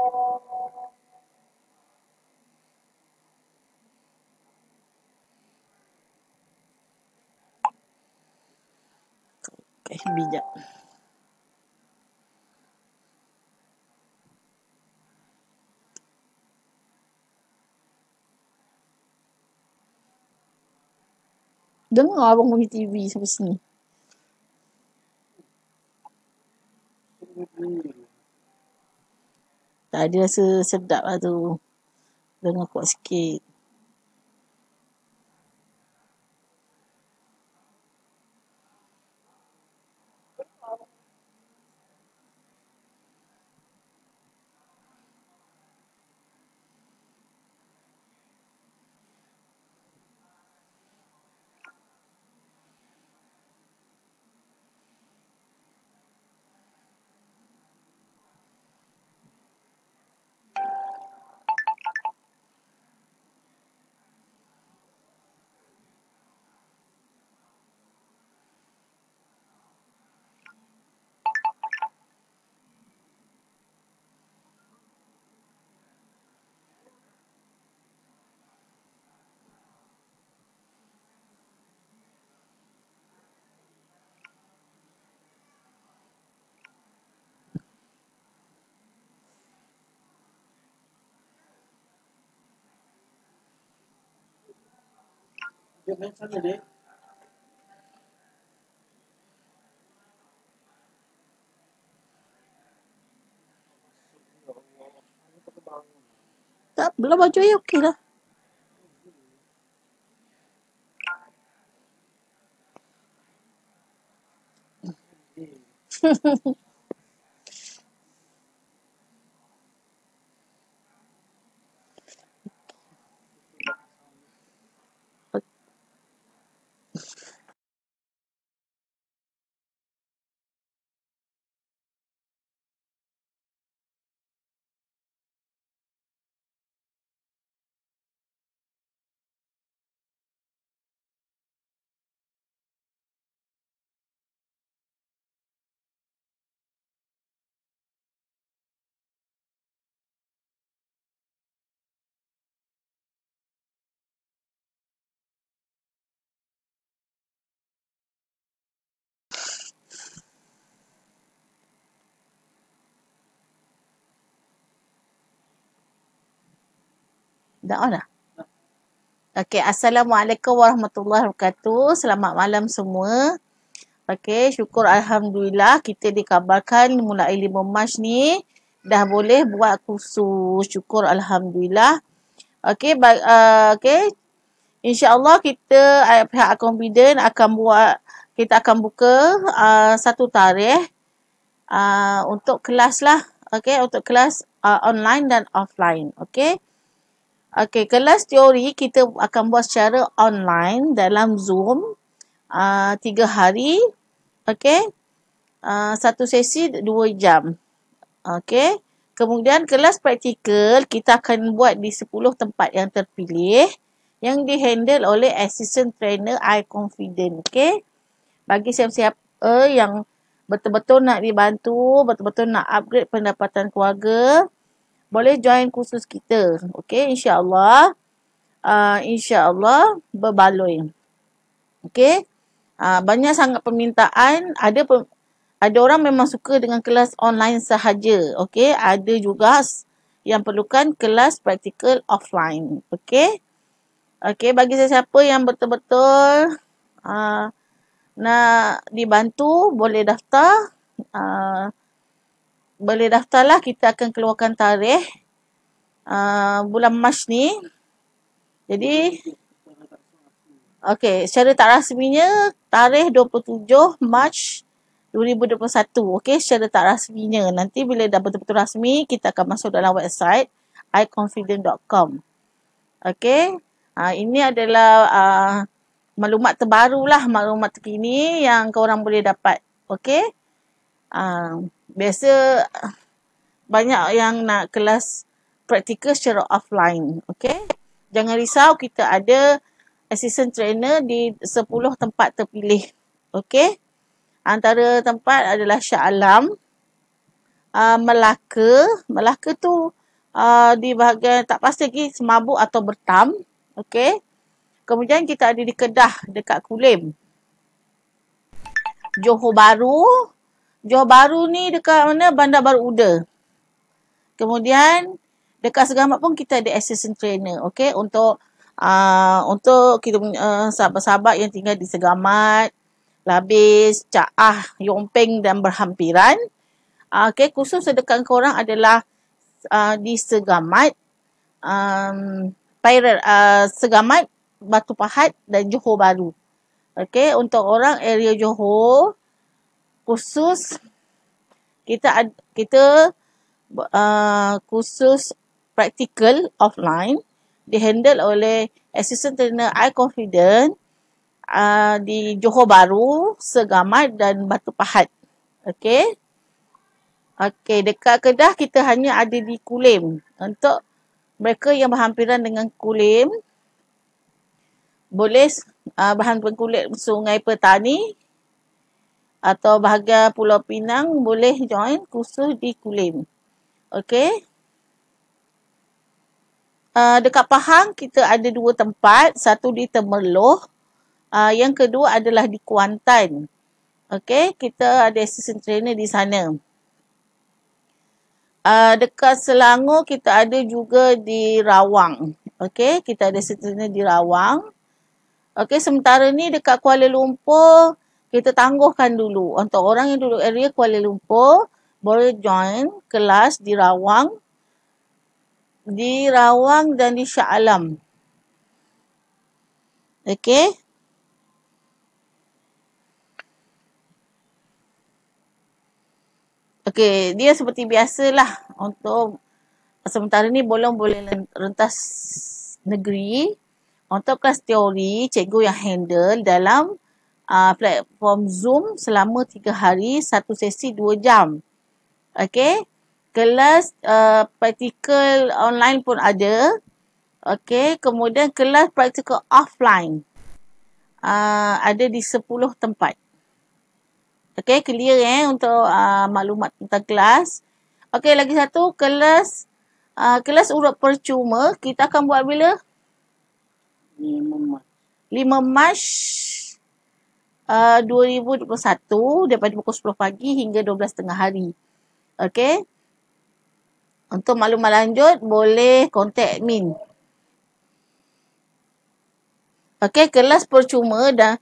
Okay, bijak. Dengar abang punya TV sampai sini. Tadi rasa sedap lah tu. Dengar kuat sikit. Tak, belah baju air okey lah. Dah on dah? Okey, Assalamualaikum warahmatullahi wabarakatuh. Selamat malam semua. Okey, syukur Alhamdulillah kita dikabarkan mulai 5 Mac ni dah boleh buat kursus. Syukur Alhamdulillah. Okey, okey. InsyaAllah kita pihak Confident kita akan buka satu tarikh untuk kelas lah. Okey, untuk kelas online dan offline. Okey. Okey, kelas teori kita akan buat secara online dalam Zoom 3 hari. Okey. Satu sesi 2 jam. Okey. Kemudian kelas praktikal kita akan buat di 10 tempat yang terpilih yang dihandle oleh assistant trainer iConfident. Okey. Bagi siapa-siapa yang betul-betul nak dibantu, betul-betul nak upgrade pendapatan keluarga, boleh join kursus kita. Okey, insya-Allah. InsyaAllah berbaloi. Okey. Banyak sangat permintaan. Ada orang memang suka dengan kelas online sahaja. Okey. Ada juga yang perlukan kelas praktikal offline. Okey. Okey. Bagi siapa yang betul-betul nak dibantu, boleh daftar. Boleh daftarlah. Kita akan keluarkan tarikh bulan Mac ni. Jadi, okey, secara tak rasminya tarikh 27 Mac 2021. Okey, secara tak rasminya. Nanti bila dah betul-betul rasmi, kita akan masuk dalam website iConfident.com. Okey, ini adalah maklumat terbaru lah, maklumat terkini yang korang boleh dapat. Okey. Biasa banyak yang nak kelas praktikal secara offline. Okey. Jangan risau, kita ada assistant trainer di 10 tempat terpilih. Okey. Antara tempat adalah Shah Alam, Melaka. Melaka tu di bahagian tak pasti lagi semabuk atau bertam. Okey. Kemudian kita ada di Kedah dekat Kulim. Johor Bahru. Johor Bahru ni dekat mana? Bandar Baru Uda. Kemudian dekat Segamat pun kita ada assistant trainer. Okey, untuk kita sahabat-sahabat yang tinggal di Segamat, Labis, Caah, Yompeng dan berhampiran. Okey, khusus sedekat korang adalah di Segamat, Segamat, Batu Pahat dan Johor Bahru. Okey, untuk orang area Johor khusus kita khusus praktikal offline dihandle oleh assistant trainer iConfident di Johor Bahru, Segamat dan Batu Pahat. Okey. Okey, dekat Kedah kita hanya ada di Kulim. Untuk mereka yang berhampiran dengan Kulim, boleh berhampiran kulit Sungai Petani atau bahagian Pulau Pinang boleh join khusus di Kulim. Okey. Dekat Pahang kita ada 2 tempat, satu di Temerloh, yang kedua adalah di Kuantan. Okey, kita ada assistant trainer di sana. Dekat Selangor kita ada juga di Rawang. Okey, kita ada assistant trainer di Rawang. Okey, sementara ni dekat Kuala Lumpur, kita tangguhkan dulu. Untuk orang yang duduk area Kuala Lumpur, boleh join kelas di Rawang dan di Shah Alam. Okey. Okey, dia seperti biasalah. Untuk sementara ni belum boleh rentas negeri. Untuk kelas teori, cikgu yang handle dalam platform Zoom selama 3 hari, 1 sesi 2 jam. Okey. Kelas praktikal online pun ada. Okey. Kemudian kelas praktikal offline ada di 10 tempat. Okey, clear untuk maklumat tentang kelas. Okey, lagi satu kelas urut percuma kita akan buat bila? 5 Mac 2021 daripada pukul 10 pagi hingga 12.30 hari. Okey. Untuk maklumat lanjut boleh kontak admin. Okey, kelas percuma dan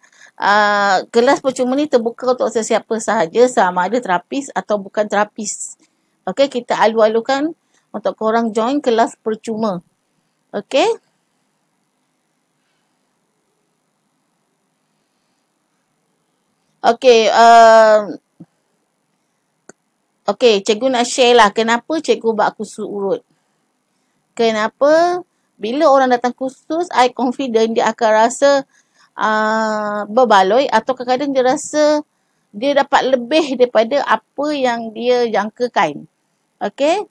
kelas percuma ni terbuka untuk sesiapa sahaja sama ada terapis atau bukan terapis. Okey, kita alu-alukan untuk korang join kelas percuma. Okey. Okey, cikgu nak share lah kenapa cikgu buat kursus urut. Kenapa bila orang datang kursus, I confident dia akan rasa berbaloi atau kadang-kadang dia rasa dia dapat lebih daripada apa yang dia jangkakan. Okey,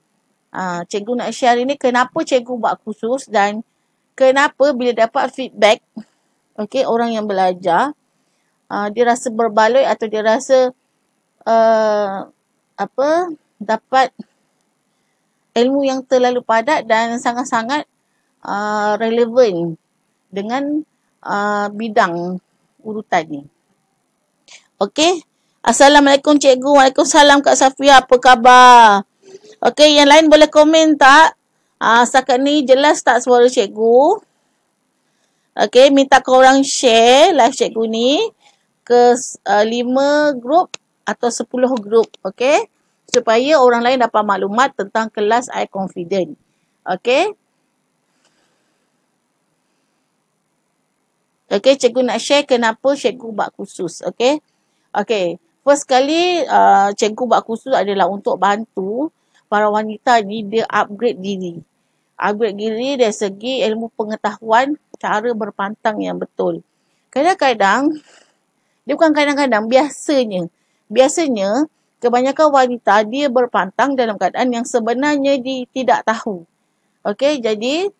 cikgu nak share hari ni kenapa cikgu buat kursus dan kenapa bila dapat feedback, okey, orang yang belajar, dia rasa berbaloi atau dia rasa dapat ilmu yang terlalu padat dan sangat-sangat relevan dengan bidang urutan ni. Okey. Assalamualaikum cikgu. Waalaikumsalam Kak Safia. Apa khabar? Okey, yang lain boleh komen tak? Setakat ni jelas tak suara cikgu? Okey, minta korang share live cikgu ni ke 5 grup atau 10 grup. Okey. Supaya orang lain dapat maklumat tentang kelas iConfident. Okey. Okey, cikgu nak share kenapa cikgu buat kursus. Okey. Okey. First kali cikgu buat kursus adalah untuk bantu para wanita ni dia upgrade diri. Upgrade diri dari segi ilmu pengetahuan cara berpantang yang betul. Kadang-kadang, dia bukan kadang-kadang, biasanya kebanyakan wanita dia berpantang dalam keadaan yang sebenarnya dia tidak tahu. Okey, jadi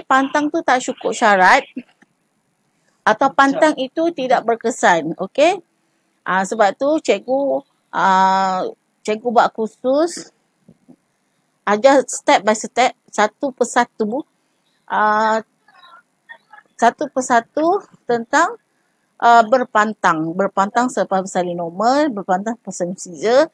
pantang tu tak cukup syarat atau pantang itu tidak berkesan. Okey, sebab tu cikgu cikgu buat khusus, ajar step by step, satu persatu, tentang berpantang selepas bersalin normal, berpantang pasal Caesar,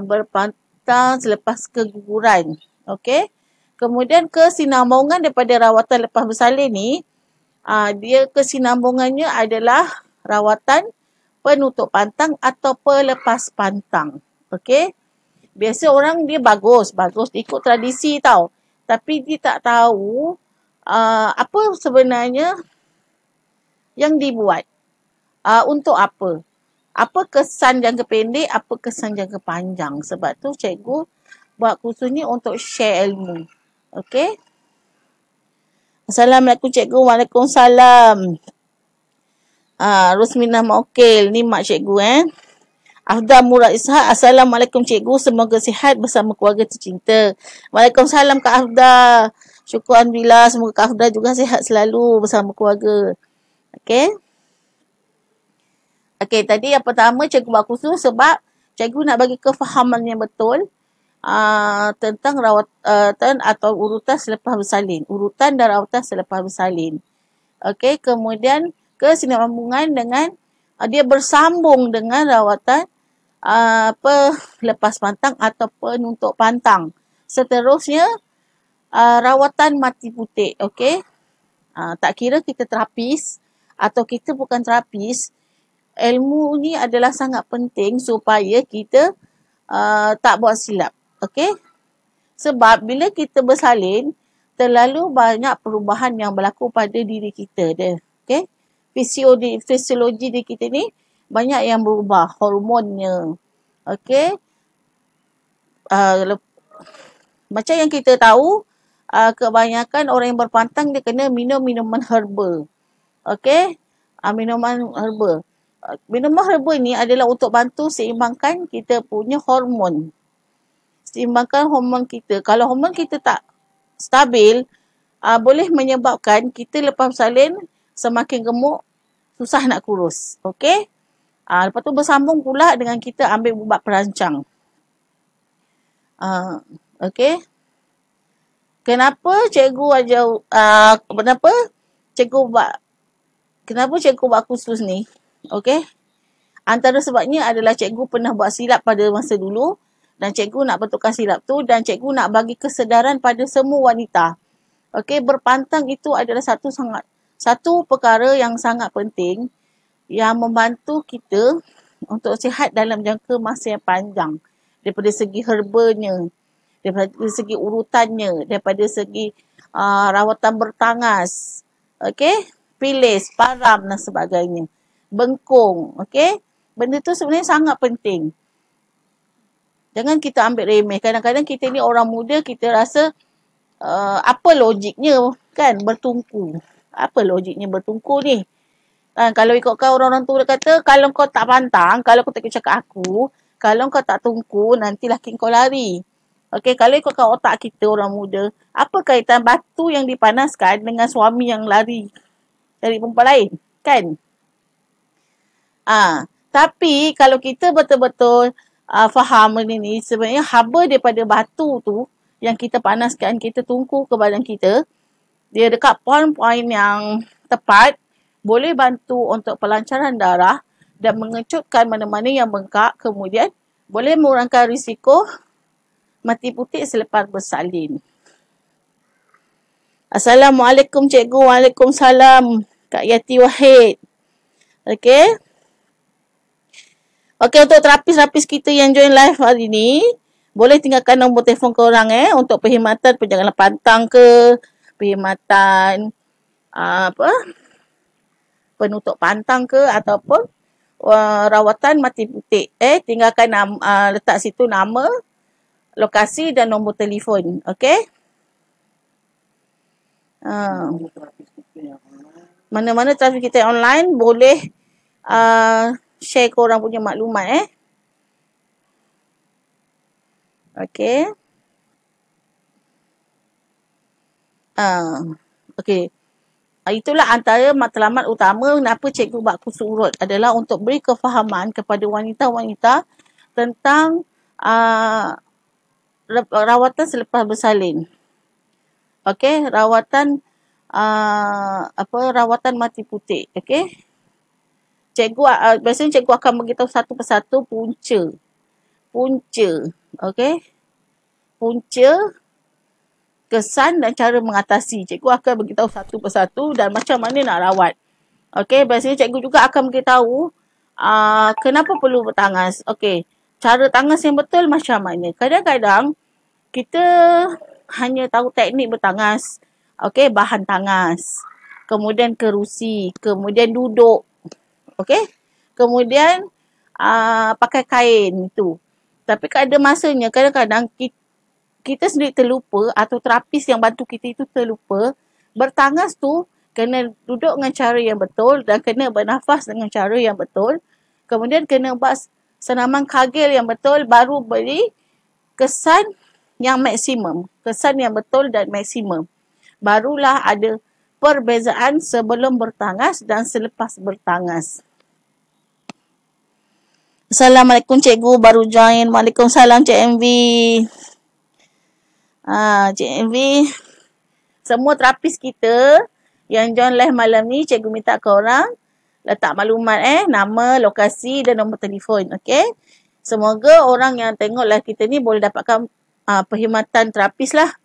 berpantang selepas keguguran. Okey. Kemudian kesinambungan daripada rawatan lepas bersalin ni, dia kesinambungannya adalah rawatan penutup pantang atau pelepas pantang. Okey. Biasa orang dia bagus dia ikut tradisi tau. Tapi dia tak tahu apa sebenarnya yang dibuat. Untuk apa? Apa kesan jangka pendek, apa kesan jangka panjang. Sebab tu cikgu buat kursus ni untuk share ilmu. Okey? Assalamualaikum cikgu. Waalaikumsalam. Rusminah Maukil. Ni mak cikgu Afdal Murad Ishak. Assalamualaikum cikgu. Semoga sihat bersama keluarga tercinta. Waalaikumsalam Kak Afdal. Syukur Alhamdulillah. Semoga Kak Afdal juga sihat selalu bersama keluarga. Okey. Okey, tadi yang pertama cikgu buat khusus sebab cikgu nak bagi kefahaman yang betul tentang rawatan atau urutan selepas bersalin. Urutan dan rawatan selepas bersalin. Okey, kemudian kesinambungan dengan dia bersambung dengan rawatan pelepas pantang atau penutup pantang. Seterusnya rawatan mati putih. Okey. Tak kira kita terapis atau kita bukan terapis, ilmu ni adalah sangat penting supaya kita tak buat silap. Okey. Sebab bila kita bersalin, terlalu banyak perubahan yang berlaku pada diri kita. Okey. Fisiologi diri kita ni banyak yang berubah, hormonnya. Okey. Macam yang kita tahu, kebanyakan orang yang berpantang dia kena minum minuman herba. Okey. Minuman herba. Minuman herba ni adalah untuk bantu seimbangkan kita punya hormon. Seimbangkan hormon kita. Kalau hormon kita tak stabil, boleh menyebabkan kita lepas bersalin semakin gemuk, susah nak kurus. Okey. Lepas tu bersambung pula dengan kita ambil ubat perancang. Okey. Kenapa cikgu buat kursus ni? Okey. Antara sebabnya adalah cikgu pernah buat silap pada masa dulu dan cikgu nak betulkan silap tu dan cikgu nak bagi kesedaran pada semua wanita. Okey, berpantang itu adalah satu perkara yang sangat penting yang membantu kita untuk sihat dalam jangka masa yang panjang. Daripada segi herbanya, daripada segi urutannya, daripada segi rawatan bertangas, okey, pilis, param dan sebagainya. Bengkung, okey. Benda tu sebenarnya sangat penting. Jangan kita ambil remeh. Kadang-kadang kita ni orang muda, kita rasa apa logiknya kan bertungku. Apa logiknya bertungku ni? Kalau ikutkan orang-orang tua kata, kalau kau tak pantang, kalau kau tak ikut cakap aku, kalau kau tak tungku, nanti laki kau lari. Okey, kalau ikutkan otak kita orang muda, apa kaitan batu yang dipanaskan dengan suami yang lari dari perempuan lain? Kan? Tapi kalau kita betul-betul faham benda ni, sebenarnya haba daripada batu tu yang kita panaskan, kita tungku ke badan kita, dia dekat poin-poin yang tepat, boleh bantu untuk pelancaran darah dan mengecutkan mana-mana yang bengkak, kemudian boleh mengurangkan risiko mati putih selepas bersalin. Assalamualaikum cikgu. Waalaikumsalam Kak Yati Wahid. Okey. Okey, untuk terapis-terapis kita yang join live hari ni, boleh tinggalkan nombor telefon korang untuk perkhidmatan penjanganan pantang ke, perkhidmatan penutup pantang ke ataupun rawatan mati putih. Tinggalkan letak situ nama, lokasi dan nombor telefon. Okey? Mana-mana terapis kita yang online boleh share korang punya maklumat. Okey. Okey. Itulah antara matlamat utama kenapa cikgu buat kursus urut adalah untuk beri kefahaman kepada wanita-wanita tentang rawatan selepas bersalin. Okey, rawatan rawatan mati putih. Okey. Biasanya cikgu akan beritahu satu persatu punca. Okey. Punca, kesan dan cara mengatasi. Cikgu akan beritahu satu persatu dan macam mana nak rawat. Okey, biasanya cikgu juga akan beritahu kenapa perlu bertangas. Okey, cara tangas yang betul macam mana. Kadang-kadang kita hanya tahu teknik bertangas. Okey, bahan tangas. Kemudian kerusi, kemudian duduk. Okey? Kemudian pakai kain itu. Tapi ada masanya kadang-kadang kita sendiri terlupa atau terapis yang bantu kita itu terlupa. Bertangas tu kena duduk dengan cara yang betul dan kena bernafas dengan cara yang betul. Kemudian kena buat senaman kagil yang betul, baru beri kesan yang maksimum. Kesan yang betul dan maksimum. Barulah ada perbezaan sebelum bertangas dan selepas bertangas. Assalamualaikum cikgu, baru join. Waalaikumsalam Cik MV. Cik MV, semua terapis kita yang join live malam ni, cikgu minta korang letak maklumat nama, lokasi dan nombor telefon. Okey? Semoga orang yang tengok live kita ni boleh dapatkan perkhidmatan terapis lah.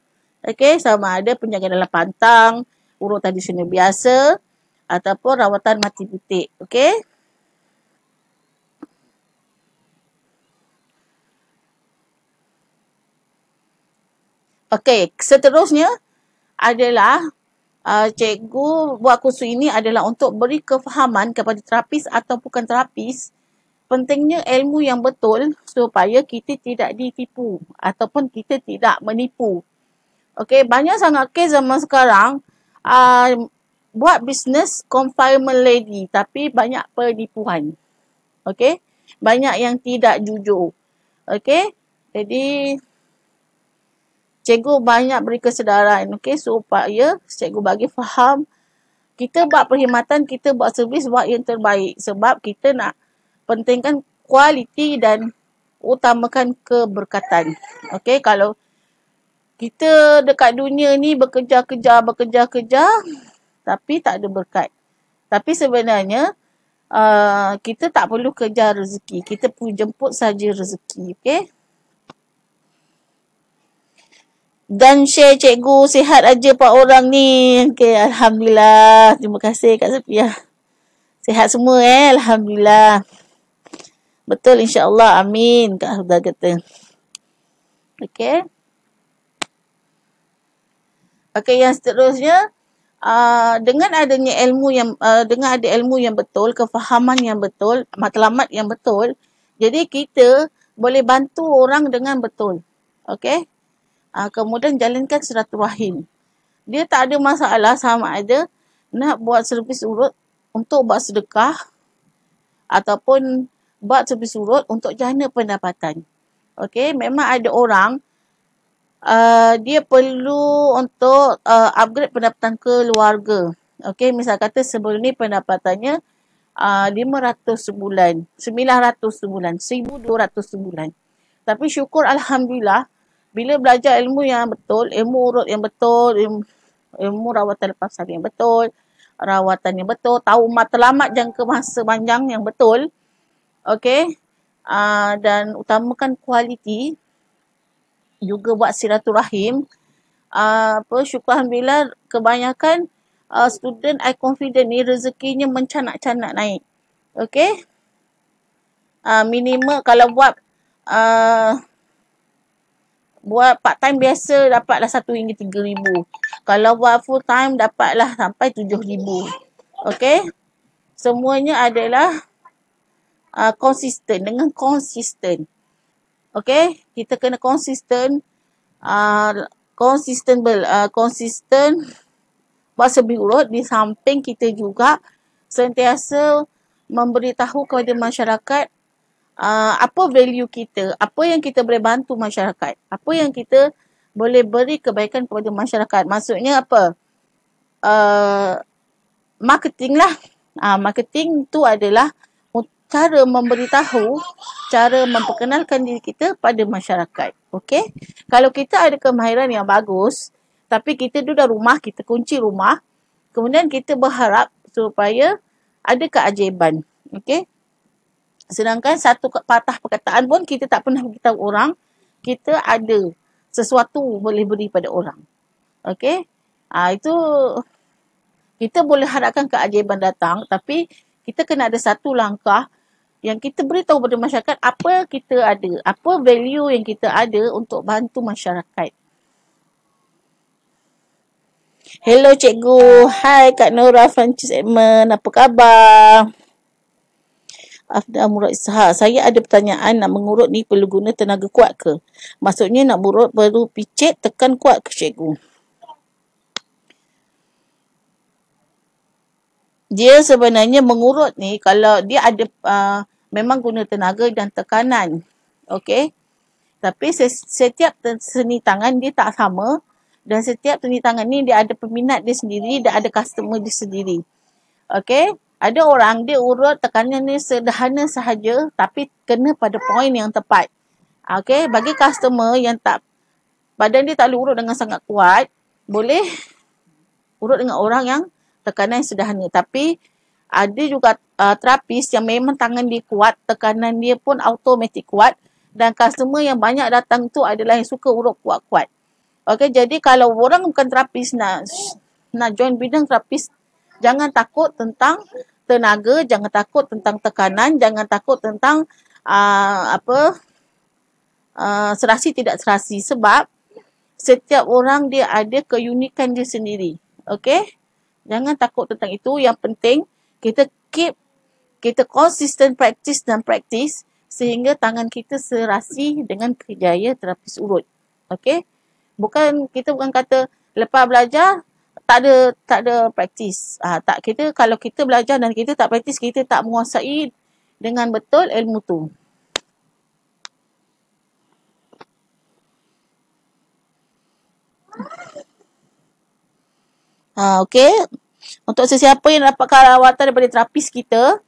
Okey, sama ada penjagaan dalam pantang, urut tradisional biasa ataupun rawatan mati putih. Okey? Okey, seterusnya adalah cikgu buat kursus ini adalah untuk beri kefahaman kepada terapis atau bukan terapis pentingnya ilmu yang betul supaya kita tidak ditipu ataupun kita tidak menipu. Okey, banyak sangat kes zaman sekarang buat bisnes confinement lady tapi banyak penipuan. Okey, banyak yang tidak jujur. Okey, jadi cikgu banyak beri kesedaran, okey, supaya cikgu bagi faham kita buat perkhidmatan, kita buat servis, buat yang terbaik sebab kita nak pentingkan kualiti dan utamakan keberkatan. Okey, kalau kita dekat dunia ni bekerja tapi tak ada berkat. Tapi sebenarnya kita tak perlu kejar rezeki, kita perlu jemput saja rezeki. Okey. Dan share cikgu, sihat aja 4 orang ni. Okey, alhamdulillah. Terima kasih Kak Safia. Sihat semua alhamdulillah. Betul insya-Allah. Amin Kak Huda kata. Okey. Okey, yang seterusnya dengan adanya ilmu yang dengan ada ilmu yang betul, kefahaman yang betul, matlamat yang betul, jadi kita boleh bantu orang dengan betul. Okey? Kemudian jalinkan silaturahim. Dia tak ada masalah sama ada nak buat servis urut untuk buat sedekah ataupun buat servis urut untuk jana pendapatan. Okey, memang ada orang dia perlu untuk upgrade pendapatan keluarga. Okey, misal kata sebelum ni pendapatannya 500 sebulan, 900 sebulan, 1200 sebulan. Tapi syukur alhamdulillah bila belajar ilmu yang betul, ilmu urut yang betul, ilmu rawatan lepas salin yang betul, rawatan yang betul, tahu matlamat jangka masa panjang yang betul, okey, dan utamakan kualiti, juga buat silaturahim. Syukur alhamdulillah kebanyakan student I confident ni rezekinya mencanak-canak naik. Okey. Minimal kalau buat part time biasa dapatlah RM1 3,000. Kalau buat full time dapatlah sampai RM7,000. Okey. Semuanya adalah konsisten, dengan konsisten. Okey, kita kena konsisten buat servis urut, di samping kita juga sentiasa memberitahu kepada masyarakat apa value kita, apa yang kita boleh bantu masyarakat, apa yang kita boleh beri kebaikan kepada masyarakat. Maksudnya apa? Marketing lah. Marketing tu adalah cara memberitahu, cara memperkenalkan diri kita pada masyarakat. Okey? Kalau kita ada kemahiran yang bagus, tapi kita duduk dalam rumah, kita kunci rumah, kemudian kita berharap supaya ada keajaiban. Okey? Sedangkan satu patah perkataan pun kita tak pernah beritahu orang, kita ada sesuatu boleh beri pada orang. Okey? Itu kita boleh harapkan keajaiban datang, tapi kita kena ada satu langkah yang kita beritahu pada masyarakat apa kita ada, apa value yang kita ada untuk bantu masyarakat. Hello cikgu, hai Kak Nora Francis Edmund, apa khabar? Afdal Murad Ishak, saya ada pertanyaan, nak mengurut ni perlu guna tenaga kuat ke? Maksudnya nak mengurut perlu picit, tekan kuat ke cikgu? Dia sebenarnya mengurut ni kalau dia ada memang guna tenaga dan tekanan. Okey? Tapi setiap seni tangan dia tak sama dan setiap seni tangan ni dia ada peminat dia sendiri dan ada customer dia sendiri. Okey? Ada orang dia urut tekanan ni sederhana sahaja tapi kena pada poin yang tepat. Okey? Bagi customer yang tak badan dia tak boleh urut dengan sangat kuat, boleh urut dengan orang yang tekanan sederhana. Tapi ada juga terapis yang memang tangan dia kuat, tekanan dia pun automatik kuat dan customer yang banyak datang tu adalah yang suka urut kuat-kuat. Okey, jadi kalau orang bukan terapis nak join bidang terapis, jangan takut tentang tenaga, jangan takut tentang tekanan, jangan takut tentang serasi tidak serasi sebab setiap orang dia ada keunikan dia sendiri. Okey? Jangan takut tentang itu. Yang penting kita konsisten practice sehingga tangan kita serasi dengan kerjaya terapis urut. Okey? Kita bukan kata lepas belajar tak ada practice. Kalau kita belajar dan kita tak practice, kita tak menguasai dengan betul ilmu tu. Okey. Untuk sesiapa yang dapatkan rawatan daripada terapis kita,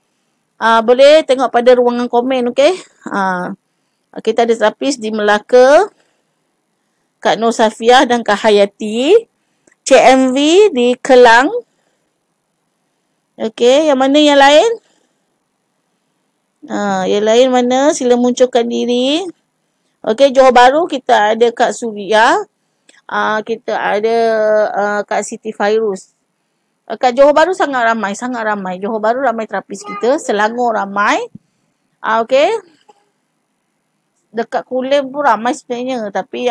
boleh tengok pada ruangan komen, okey? Kita ada terapis di Melaka, Kak Nur Safiah dan Kak Hayati. CMV di Kelang. Okey, yang mana yang lain? Yang lain mana? Sila munculkan diri. Okey, Johor Bahru kita ada Kak Suria. Kita ada Kak Siti Fairuz. Kat Johor Bahru sangat ramai. Johor Bahru ramai terapis kita. Selangor ramai. Okey. Dekat Kulim pun ramai sebenarnya. Tapi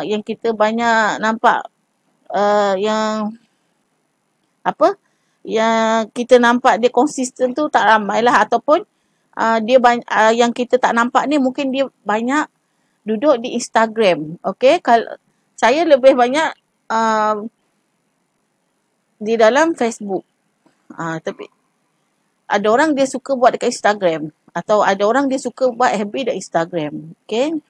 yang kita banyak nampak yang kita nampak dia konsisten tu tak ramai lah. Ataupun yang kita tak nampak ni mungkin dia banyak duduk di Instagram. Okey, kalau saya lebih banyak di dalam Facebook. Tapi ada orang dia suka buat dekat Instagram atau ada orang dia suka buat FB dekat Instagram. Okey.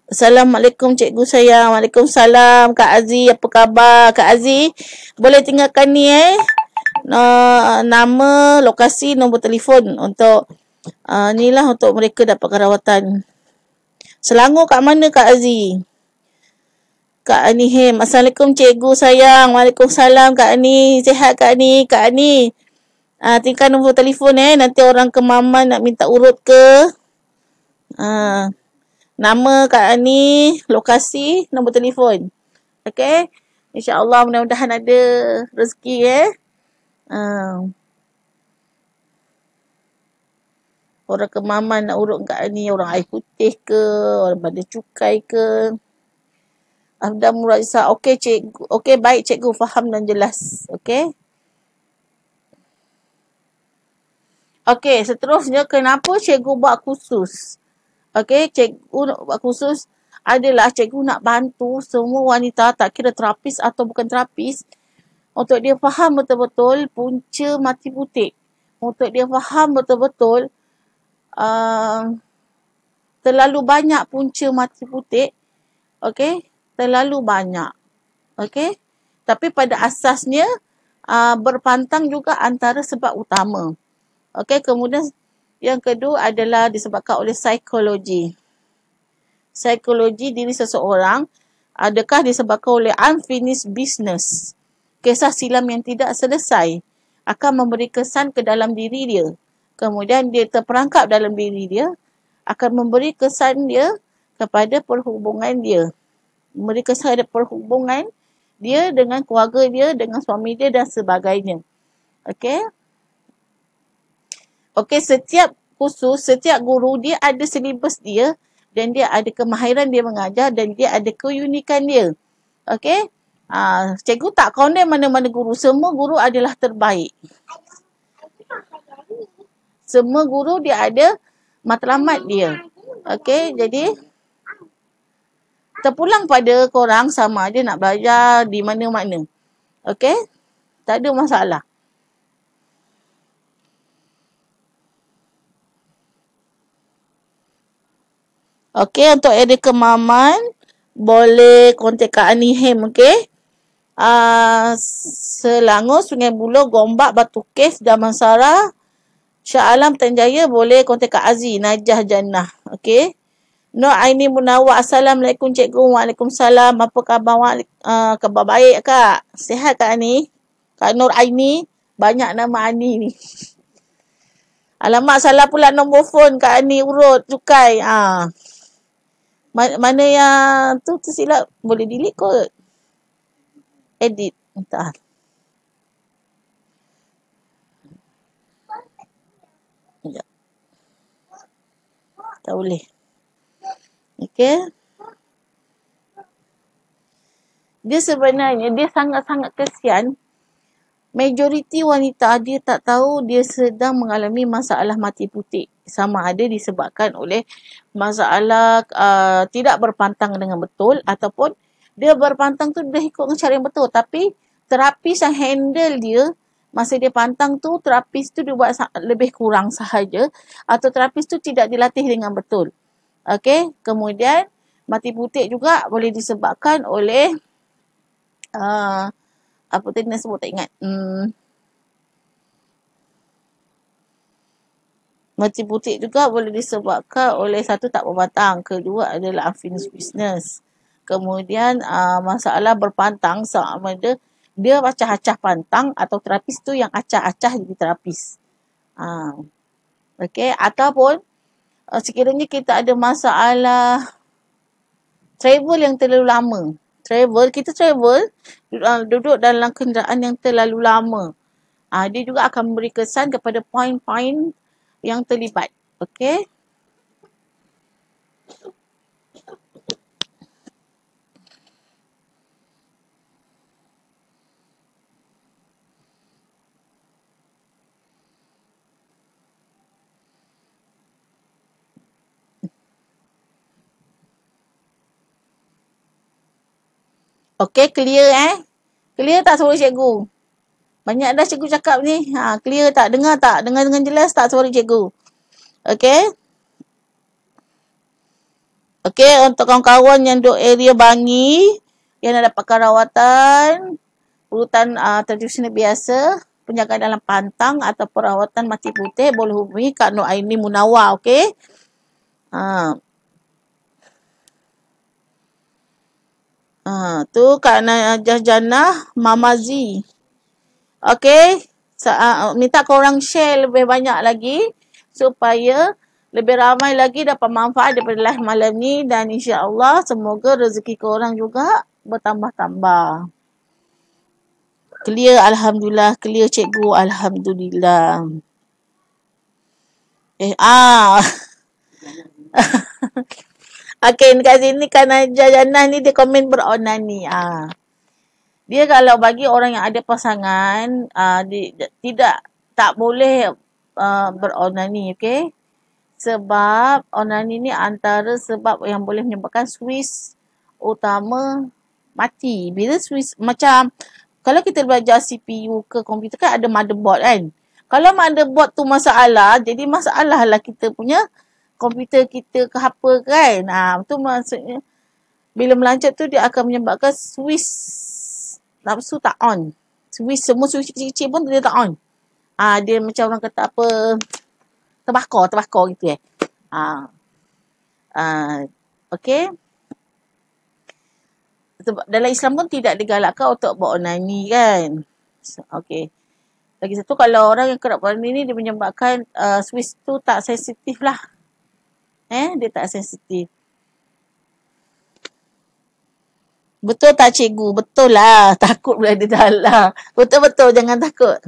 Assalamualaikum cikgu sayang. Waalaikumsalam Kak Aziz. Apa khabar Kak Aziz? Boleh tinggalkan ni nama, lokasi, nombor telefon untuk ni lah untuk mereka dapatkan rawatan. Selangor kat mana Kak Aziz? Kak Ani Hem. Assalamualaikum cikgu sayang. Waalaikumsalam Kak Ani. Sihat Kak Ani? Kak Ani, tinggalkan nombor telefon nanti orang ke Mama nak minta urut ke. Nama Kak Ani, lokasi, nombor telefon. Okey. InsyaAllah mudah-mudahan ada rezeki orang ke Mama nak urut Kak Ani, orang air putih ke, orang bandar cukai ke. Afdal Murad Ishak. Okey cikgu. Okey baik cikgu, faham dan jelas. Okey. Okey, seterusnya kenapa cikgu buat khusus? Okey, cikgu buat khusus adalah cikgu nak bantu semua wanita, tak kira terapis atau bukan terapis, untuk dia faham betul-betul punca mati butik. Untuk dia faham betul-betul terlalu banyak punca mati butik. Okey, terlalu banyak. Okey, tapi pada asasnya berpantang juga antara sebab utama. Okey, kemudian yang kedua adalah disebabkan oleh psikologi. Psikologi diri seseorang adakah disebabkan oleh unfinished business. Kisah silam yang tidak selesai akan memberi kesan ke dalam diri dia. Kemudian dia terperangkap dalam diri dia, akan memberi kesan dia kepada perhubungan dia. Memberi kesan ada perhubungan dia dengan keluarga dia, dengan suami dia dan sebagainya. Okey. Okey, setiap kursus, setiap guru dia ada silibus dia dan dia ada kemahiran dia mengajar dan dia ada keunikan dia. Okey. Cikgu tak condemn mana-mana guru. Semua guru adalah terbaik. Semua guru dia ada matlamat dia. Okey, jadi terpulang pada korang sama ada nak belajar di mana-mana. Okey? Tak ada masalah. Okey, untuk edit kemaman, boleh kontak Kak Ani Hem, okey? Selangor, Sungai Buloh, Gombak, Batu Kes, Damansara, Shah Alam, Tanjaya, boleh kontak Kak Aziz, Najah Jannah, okey? Nur Aini Munawar, Assalamualaikum Cikgu. Waalaikumsalam. Apa khabar? Khabar baik Kak. Sihat Kak Ani? Kak Nur Aini. Banyak nama Ani ni. Alamak, salah pula nombor phone Kak Ani urut cukai. Mana yang tu tersilap, boleh delete kot. Edit. Entah. Sekejap. Tak boleh. Okey. Dia sebenarnya, dia sangat-sangat kesian. Majoriti wanita dia tak tahu dia sedang mengalami masalah mati putih. Sama ada disebabkan oleh masalah tidak berpantang dengan betul ataupun dia berpantang tu dah ikut dengan cara yang betul. Tapi terapis yang handle dia masa dia pantang tu, terapis tu dia buat lebih kurang sahaja atau terapis tu tidak dilatih dengan betul. Okey, kemudian mati putih juga boleh disebabkan oleh apa tadi nak sebut tak ingat. Mati putih juga boleh disebabkan oleh satu tak berbatang, kedua adalah unfinished business. Kemudian masalah berpantang sama ada dia acah-acah pantang atau terapis tu yang acah-acah jadi terapis. Okey, ataupun sekiranya kita ada masalah travel yang terlalu lama. Kita travel duduk dalam kenderaan yang terlalu lama. Dia juga akan memberi kesan kepada poin-poin yang terlibat. Okey. Okey, clear Clear tak suara cikgu? Banyak dah cikgu cakap ni. Clear tak? Dengar tak? Dengar dengan jelas tak suara cikgu? Okey. Okey, untuk kawan-kawan yang duduk area Bangi, yang nak dapatkan rawatan, urutan tradisional biasa, penjagaan dalam pantang atau perawatan mati putih, boleh hubungi Kak Nur Aini Munawar, okey? Tu Kak Najah Jannah Mamazi. Okey, minta korang share lebih banyak lagi supaya lebih ramai lagi dapat manfaat daripada live malam ni dan insya-Allah semoga rezeki korang juga bertambah-tambah. Clear, alhamdulillah. Clear cikgu, alhamdulillah. Okey, kat sini kan Najah Jannah ni dia komen beronani. Dia kalau bagi orang yang ada pasangan, tak boleh beronani, okey? Sebab onani ni antara sebab yang boleh menyebabkan switch utama mati. Bila switch macam kalau kita belajar CPU ke komputer kan ada motherboard kan. Kalau motherboard tu masalah, jadi masalah lah kita punya komputer kita ke apa kan. Tu maksudnya bila melancat tu dia akan menyebabkan switch nafsu tak on. Switch, semua switch kecil-kecil pun dia tak on. Dia macam orang kata apa, terbakar gitu okay. Dalam Islam pun tidak digalakkan untuk buat onani kan. Okay. Lagi satu, kalau orang yang kerap onani ni, dia menyebabkan switch tu tak sensitif lah. Dia tak sensitif. Betul tak cikgu? Betul lah. Takut pula dia dalam. Betul-betul, jangan takut.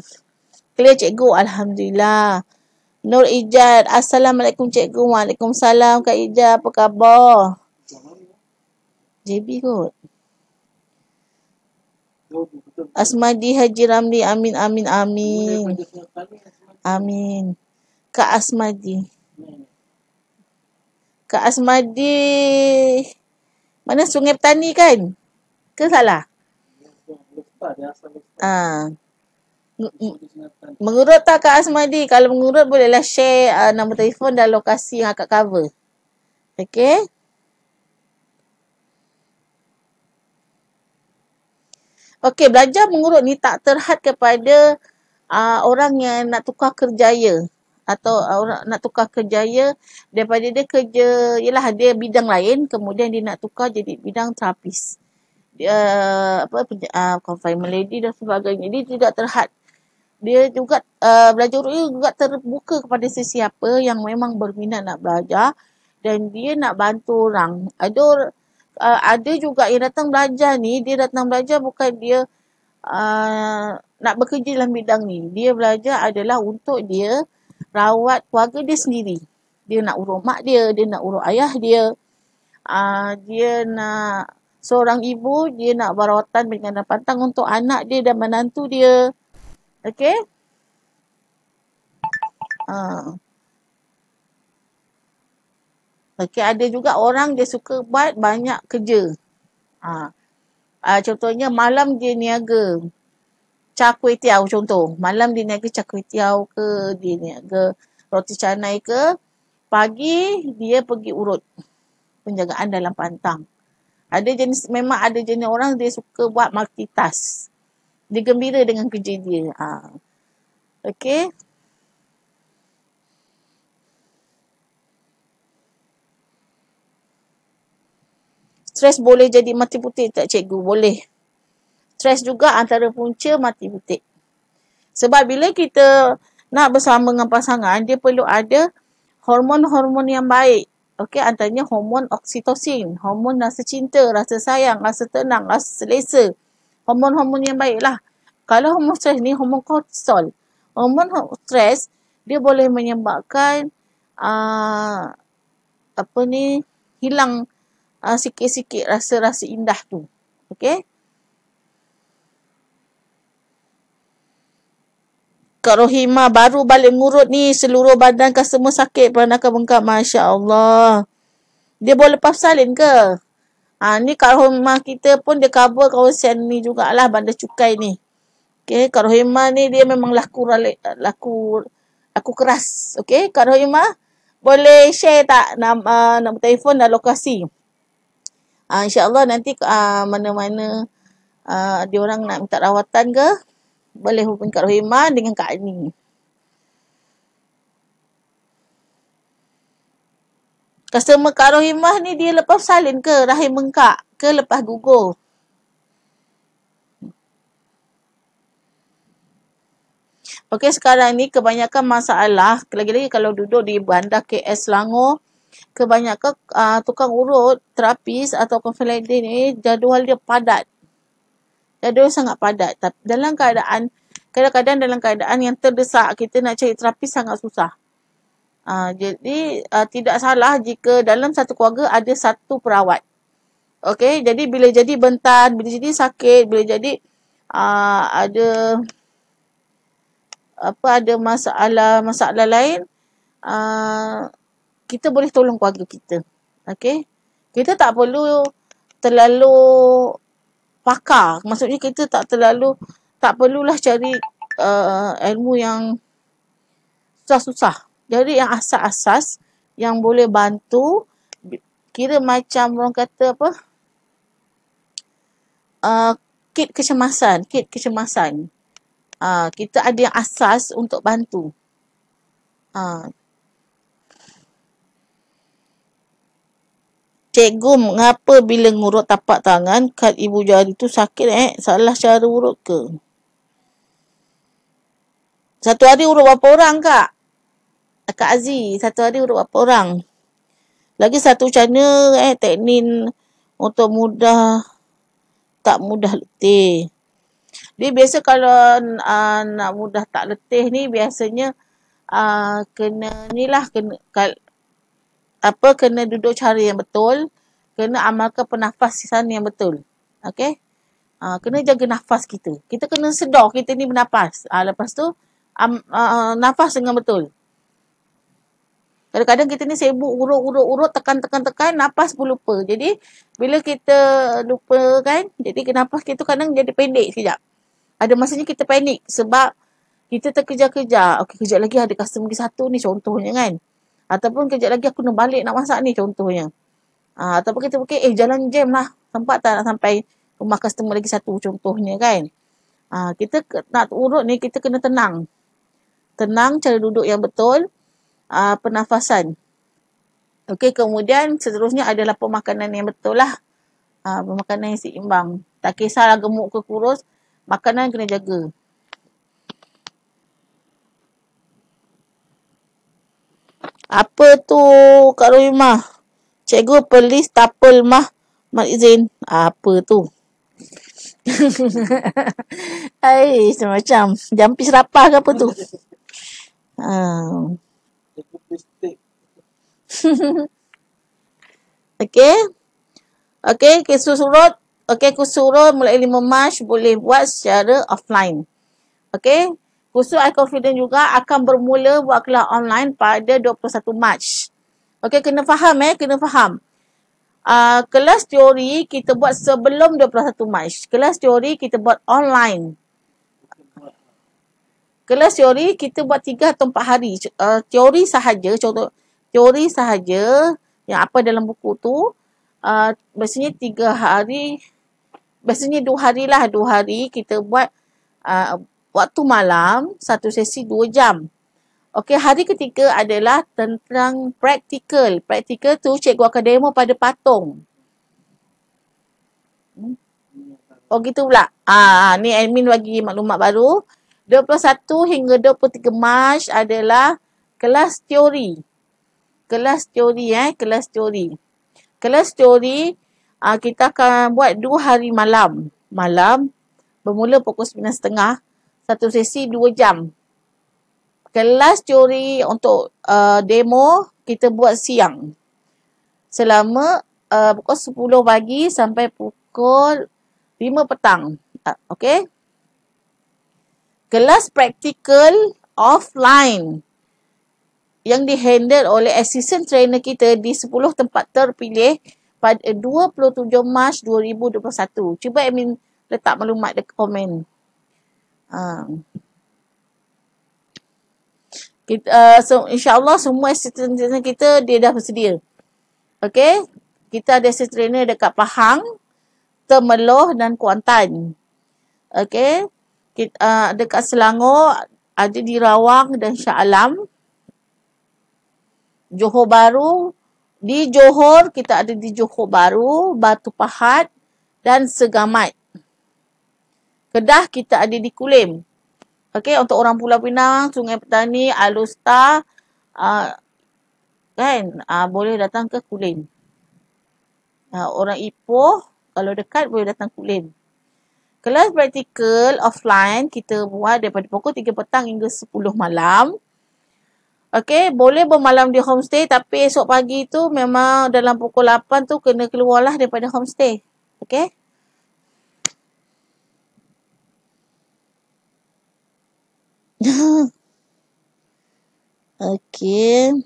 Clear cikgu? Alhamdulillah. Nur Ijad. Assalamualaikum cikgu. Waalaikumsalam Kak Ijad. Apa khabar? JB kot. Asmadi Haji Ramli. Amin, amin, amin. Amin. Kak Asmadi. Kak Asmadi. Mana Sungai Petani kan? Ke salah? Mengurut tak Kak Asmadi? Kalau mengurut bolehlah share nombor telefon dan lokasi yang akak cover. Okay? Okay, belajar mengurut ni tak terhad kepada orang yang nak tukar kerjaya. Atau orang nak tukar kerjaya daripada dia kerja, yelah dia bidang lain, kemudian dia nak tukar jadi bidang terapis. Confinement lady dan sebagainya. Dia tidak terhad. Dia juga belajar urut juga terbuka kepada sesiapa yang memang berminat nak belajar dan dia nak bantu orang. Ada juga yang datang belajar ni, dia datang belajar bukan dia nak bekerja dalam bidang ni. Dia belajar adalah untuk dia rawat keluarga dia sendiri. Dia nak urut mak dia nak urut ayah dia. Dia nak seorang ibu, dia nak berawatan dengan pantang untuk anak dia dan menantu dia. Okay? Okay, ada juga orang dia suka buat banyak kerja. Contohnya malam dia niaga char kway teow contoh. Malam dia niaga char kway teow ke, dia niaga roti canai ke. Pagi dia pergi urut penjagaan dalam pantang. Memang ada jenis orang dia suka buat multitask. Dia gembira dengan kerja dia. Okay. Stres boleh jadi mati putih tak cikgu? Boleh. Stres juga antara punca mati putih. Sebab bila kita nak bersama dengan pasangan, dia perlu ada hormon-hormon yang baik. Okey, antaranya hormon oksitosin, hormon rasa cinta, rasa sayang, rasa tenang, rasa selesa. Hormon-hormon yang baik lah. Kalau hormon stres ni, hormon kortisol. Hormon stres, dia boleh menyebabkan hilang sikit-sikit rasa-rasa indah tu. Okey? Kak Rohimah baru balik ngurut ni, seluruh badan kan semua sakit, peranakan bengkak. Masya Allah. Dia boleh lepas salin ke? Ni Kak Rohimah kita pun dia cover kawasan ni jugalah, bandar cukai ni. Okay, Kak Rohimah ni dia memang laku keras. Okay, Kak Rohimah boleh share tak nombor telefon dan lokasi? InsyaAllah nanti mana-mana dia orang nak minta rawatan ke, boleh hubungi Kak Rohimah dengan Kak Ani. Customer Kak Rohimah ni dia lepas salin ke rahim bengkak ke lepas gugur? Okey, sekarang ni kebanyakan masalah, lagi-lagi kalau duduk di bandar KS Selangor, kebanyakan tukang urut, terapis atau confinement ni jadual dia padat. Jadual sangat padat. Tapi kadang-kadang dalam keadaan yang terdesak, kita nak cari terapis sangat susah. Jadi tidak salah jika dalam satu keluarga ada satu perawat. Okey, jadi bila jadi bentan, bila jadi sakit, bila jadi ada masalah lain, kita boleh tolong keluarga kita. Okey, kita tak perlu terlalu pakar. Maksudnya kita tak perlulah cari ilmu yang susah-susah. Jadi yang asas-asas yang boleh bantu, kira macam orang kata apa, kit kecemasan. Kita ada yang asas untuk bantu. Cikgu, mengapa bila ngurut tapak tangan, kad ibu jari tu sakit Salah cara urut ke? Satu hari urut berapa orang, Kak? Kak Aziz, satu hari urut berapa orang? Lagi satu cara teknik untuk tak mudah letih. Dia biasa kalau nak mudah tak letih ni biasanya kena duduk cara yang betul, kena amalkan pernafasan yang betul. Okey? Kena jaga nafas kita. Kita kena sedar kita ni bernafas. Lepas tu nafas dengan betul. Kadang-kadang kita ni sibuk urut, tekan, nafas pun lupa. Jadi, bila kita lupa kan, jadi nafas kita kadang jadi pendek sekejap. Ada masanya kita panik sebab kita terkejar-kejar. Okey, kejap lagi ada customer lagi satu ni contohnya kan. Ataupun kejap lagi aku nak balik nak masak ni contohnya. Ataupun kita fikir, jalan jam lah. Sempat tak nak sampai rumah customer lagi satu contohnya kan. Kita nak urut ni, kita kena tenang. Tenang, cara duduk yang betul. Pernafasan. Okey, kemudian seterusnya adalah pemakanan yang betul lah. Pemakanan yang seimbang. Tak kisahlah gemuk ke kurus, makanan kena jaga. Apa tu Kak Rohimah? Cikgu please tapel mah mak izin. Apa tu? Semacam jampis rapah ke apa tu? Okey, kursus urut. Kursus urut mulai 5 Mac boleh buat secara offline. Okey, kursus iConfident juga akan bermula buat kelas online pada 21 Mac. Okey, kena faham. Kelas teori kita buat sebelum 21 Mac. Kelas teori kita buat online. Kelas teori kita buat 3 atau 4 hari. Teori sahaja, contoh teori sahaja yang apa dalam buku tu, biasanya 3 hari, biasanya 2 hari lah. 2 hari kita buat waktu malam, satu sesi 2 jam. Okey, hari ketiga adalah tentang praktikal. Praktikal tu cikgu akan demo pada patung. Oh gitu pula. Ni admin bagi maklumat baru. 21 hingga 23 Mac adalah kelas teori. Kelas teori. Kita akan buat 2 hari malam. Malam bermula pukul 9.30. Satu sesi 2 jam. Kelas teori untuk demo kita buat siang. Selama pukul 10 pagi sampai pukul 5 petang. Okey? Kelas praktikal offline yang dihandle oleh assistant trainer kita di 10 tempat terpilih pada 27 Mac 2021. Cuba admin letak maklumat dekat komen. InsyaAllah semua assistant trainer kita dia dah bersedia. Okey? Kita ada assistant trainer dekat Pahang, Temeloh dan Kuantan. Okey? Dekat Selangor ada di Rawang dan Shah Alam. Johor Bahru, di Johor kita ada di Johor Bahru, Batu Pahat dan Segamat. Kedah kita ada di Kulim. Okey, untuk orang Pulau Pinang, Sungai Petani, Alustar, boleh datang ke Kulim. Orang Ipoh, kalau dekat boleh datang Kulim. Kelas praktikal offline kita buat daripada pukul 3 petang hingga 10 malam. Okey, boleh bermalam di homestay tapi esok pagi tu memang dalam pukul 8 tu kena keluarlah daripada homestay. Okey? Okey.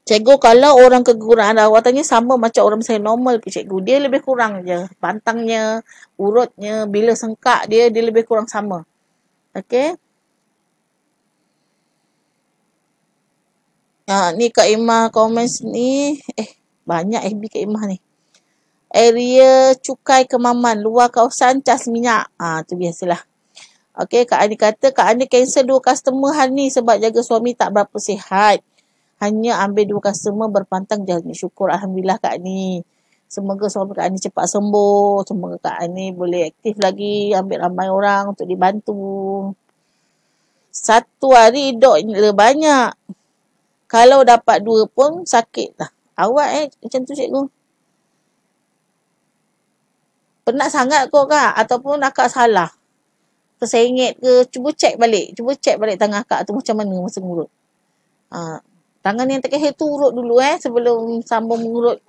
Cikgu, kalau orang kekurangan rawatannya sama macam orang saya normal ke cikgu? Dia lebih kurang je. Pantangnya, urutnya, bila sengkak dia lebih kurang sama. Okey? Ni Kak Imah komen ni. Banyak FB Kak Imah ni. area cukai kemaman, luar kawasan cas minyak. Tu biasalah. Okey, Kak Ani kata, Kak Ani cancel 2 customer hari ni sebab jaga suami tak berapa sihat. Hanya ambil 2 customer berpantang jalan. Syukur Alhamdulillah Kak Ani. Semoga suami Kak Ani cepat sembuh. Semoga Kak Ani boleh aktif lagi, ambil ramai orang untuk dibantu. Satu hari dok banyak. Kalau dapat 2 pun sakit lah. Awak macam tu cikgu. Penat sangat kau Kak ataupun akak salah. Tersengit ke, cuba cek balik tangan akak tu macam mana masa ngurut. Tangan yang terkehit tu urut dulu sebelum sambung mengurut.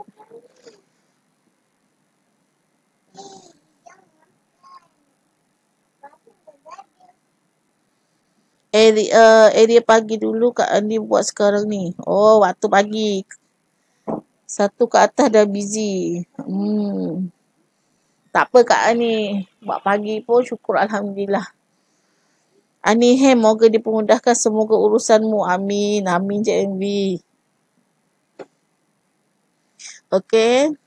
Area pagi dulu Kak Andi buat sekarang ni. Oh, waktu pagi. Satu ke atas dah busy. Tak apa Kak Ani. Buat pagi pun syukur Alhamdulillah. Ani moga dipermudahkan semoga urusanmu. Amin. Amin Cik MV. Okey.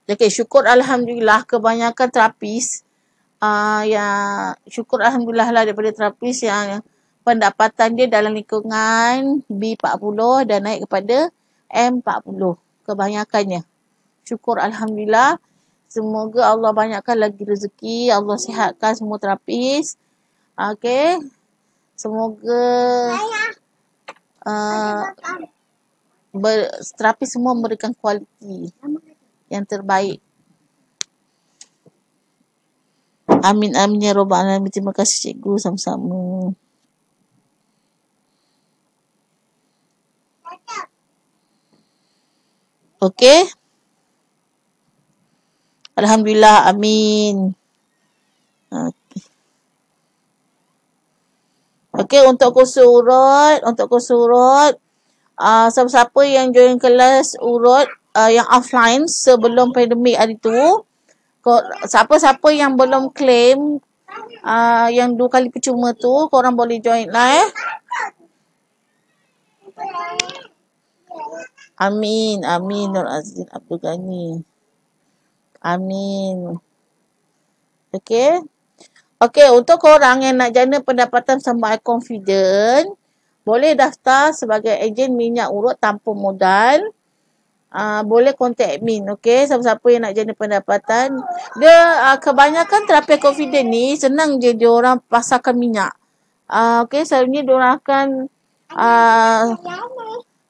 Okey, syukur Alhamdulillah kebanyakan terapis yang syukur Alhamdulillah lah daripada terapis yang pendapatan dia dalam lingkungan B40 dan naik kepada M40 kebanyakannya. Syukur Alhamdulillah. Semoga Allah banyakkan lagi rezeki, Allah sihatkan semua terapis. Okey. Semoga terapis semua memberikan kualiti yang terbaik. Amin amin ya rabbal alamin. Terima kasih cikgu, sama-sama. Okey. Alhamdulillah, amin. Okey, untuk kursus urut, siapa-siapa yang join kelas urut yang offline sebelum pandemik hari tu, siapa-siapa yang belum claim yang 2 kali percuma tu, korang boleh join lah Amin, amin Nur Azizin Abdul Ghani. Amin. Okey. Okey, untuk korang yang nak jana pendapatan sama confident, boleh daftar sebagai ejen minyak urut tanpa modal. Boleh kontak admin, okey. Siapa-siapa yang nak jana pendapatan. Dia kebanyakan terapi confident ni senang je dia orang pasarkan minyak. Okey, selalunya dia orang akan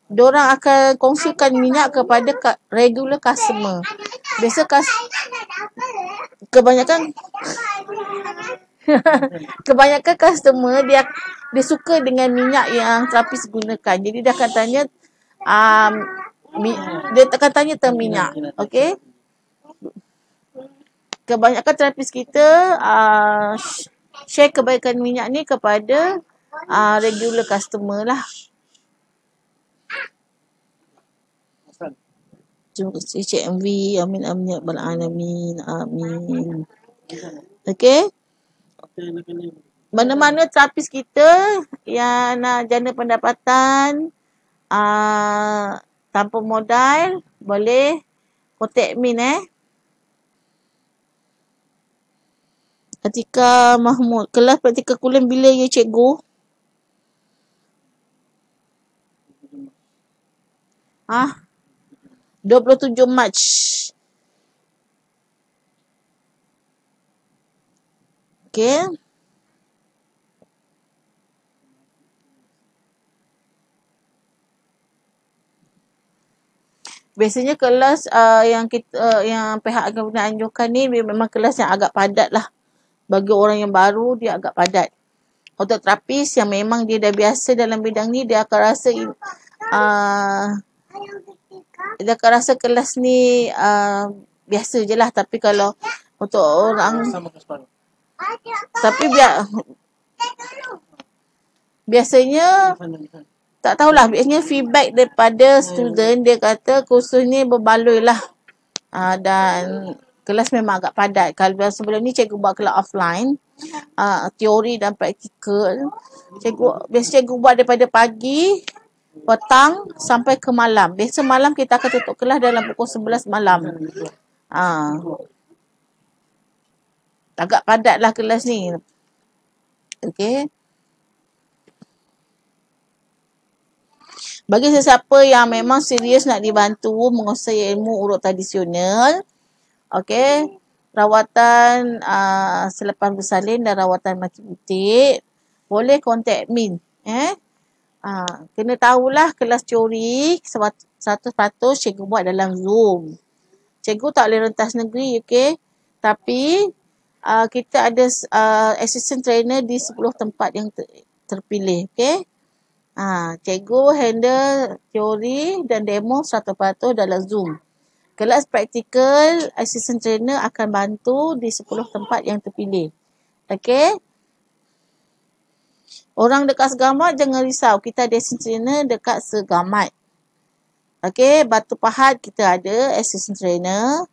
diorang akan kongsikan minyak kepada regular customer. Biasa kebanyakan customer dia suka dengan minyak yang terapis gunakan. Jadi dia akan tanya dia akan tanya tentang minyak. Okey. Kebanyakan terapis kita share kebaikan minyak ni kepada regular customer lah. Terima kasih Cik MV. Amin amin ya rabbal alamin. Amin. Okey. Mana-mana terapis kita yang nak jana pendapatan tanpa modal, boleh kontak admin Atika Mahmud. Kelas praktikal kuliah bila ya cikgu? 27 Mac. Okey. Biasanya kelas yang pihak agama anjurkan ni memang kelas yang agak padat lah. Bagi orang yang baru dia agak padat. Untuk terapis yang memang dia dah biasa dalam bidang ni, dia akan rasa kelas ni biasa je lah. Tapi kalau untuk orang biasanya tak tahulah, biasanya feedback daripada student dia kata kursus ni berbaloi lah dan Kelas memang agak padat. Kalau sebelum ni cikgu buat kelas offline, teori dan praktikal. Biasa cikgu buat daripada pagi, petang sampai ke malam. Biasa malam kita akan tutup kelas dalam pukul 11 malam. Agak padat lah kelas ni. Okey. Bagi sesiapa yang memang serius nak dibantu menguasai ilmu urut tradisional, okey, rawatan selepas bersalin dan rawatan mati butik, boleh kontak admin. Kena tahulah kelas teori 100% cikgu buat dalam Zoom. Cikgu tak boleh rentas negeri, okey. Tapi kita ada assistant trainer di 10 tempat yang terpilih, okey. Cikgu handle teori dan demo 100% dalam Zoom. Kelas praktikal, assistant trainer akan bantu di 10 tempat yang terpilih. Okey? Orang dekat Segamat jangan risau. Kita ada assistant trainer dekat Segamat. Okey? Batu Pahat kita ada assistant trainer.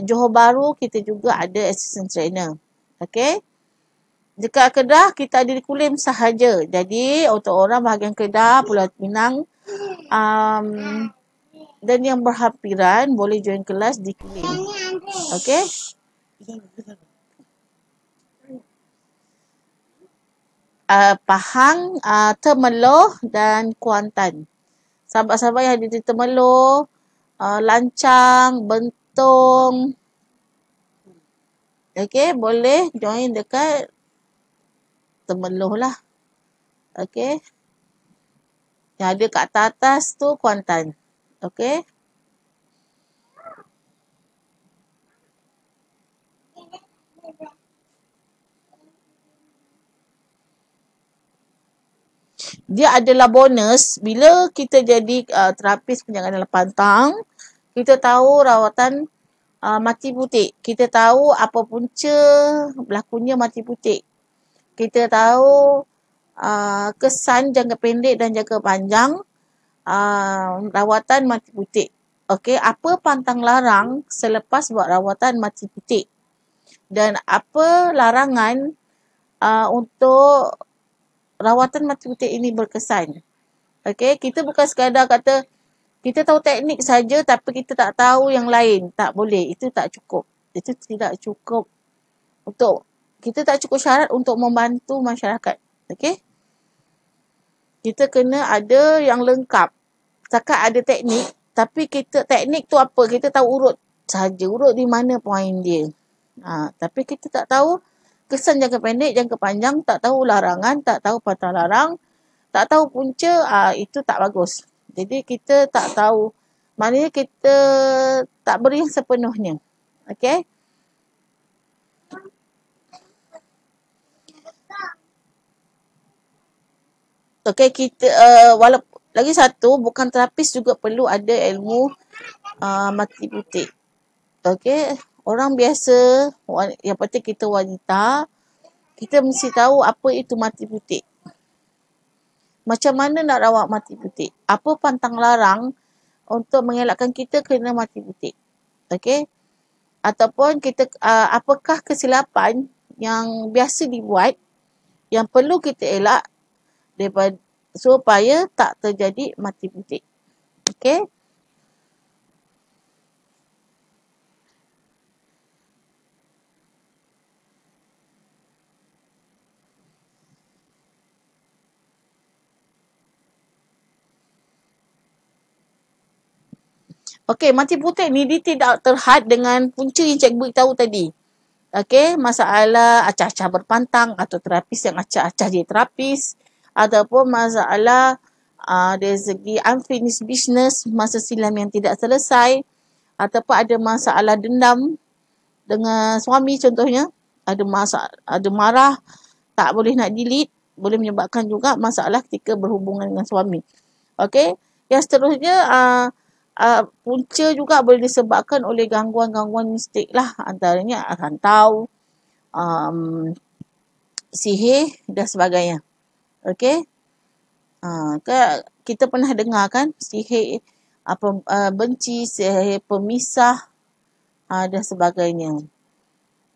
Johor Bahru kita juga ada assistant trainer. Okey? Dekat Kedah, kita ada di Kulim sahaja. Jadi, untuk orang bahagian Kedah, Pulau Pinang, dan yang berhampiran boleh join kelas di Kulim. Okey? Pahang, Temerloh dan Kuantan. Sahabat-sahabat yang ada di Temerloh, Lancang, Bentong, okey, boleh join dekat Temerloh lah. Okey. Yang ada kat atas tu Kuantan. Okey. Dia adalah bonus bila kita jadi terapis penjagaan dalam pantang, kita tahu rawatan mati butik. Kita tahu apa punca berlakunya mati butik. Kita tahu kesan jangka pendek dan jangka panjang rawatan mati butik. Okey, apa pantang larang selepas buat rawatan mati butik? Dan apa larangan untuk rawatan mati butik ini berkesan? Okey, kita bukan sekadar kata kita tahu teknik saja tapi kita tak tahu yang lain. Tak boleh, itu tak cukup. Itu tidak cukup untuk kita tak cukup syarat untuk membantu masyarakat. Okey? Kita kena ada yang lengkap. Setakat ada teknik, tapi teknik tu apa? Kita tahu urut saja. Urut di mana poin dia. Tapi kita tak tahu kesan jangka pendek, jangka panjang, tak tahu larangan, tak tahu pantang larang, tak tahu punca, itu tak bagus. Jadi kita tak tahu, maknanya kita tak beri yang sepenuhnya. Okey? Okey, kita walaupun lagi satu, bukan terapis juga perlu ada ilmu mati butik. Okey, orang biasa, yang penting kita wanita, kita mesti tahu apa itu mati butik. Macam mana nak rawat mati butik? Apa pantang larang untuk mengelakkan kita kena mati butik? Okey? Ataupun kita apakah kesilapan yang biasa dibuat yang perlu kita elak daripada supaya tak terjadi mati butik. Okey? Okey, mati butik ni dia tidak terhad dengan punca yang cikgu tahu tadi. Okey, masalah acah-acah berpantang atau terapis yang acah-acah jadi terapis, ataupun masalah dari segi unfinished business, masa silam yang tidak selesai, ataupun ada masalah dendam dengan suami contohnya, ada marah, tak boleh nak delete, boleh menyebabkan juga masalah ketika berhubungan dengan suami. Okey, yang seterusnya punca juga boleh disebabkan oleh gangguan-gangguan mistik lah, antaranya rantau, sihir dan sebagainya. Okey, kita pernah dengar kan sihir benci, sihir pemisah, dan sebagainya.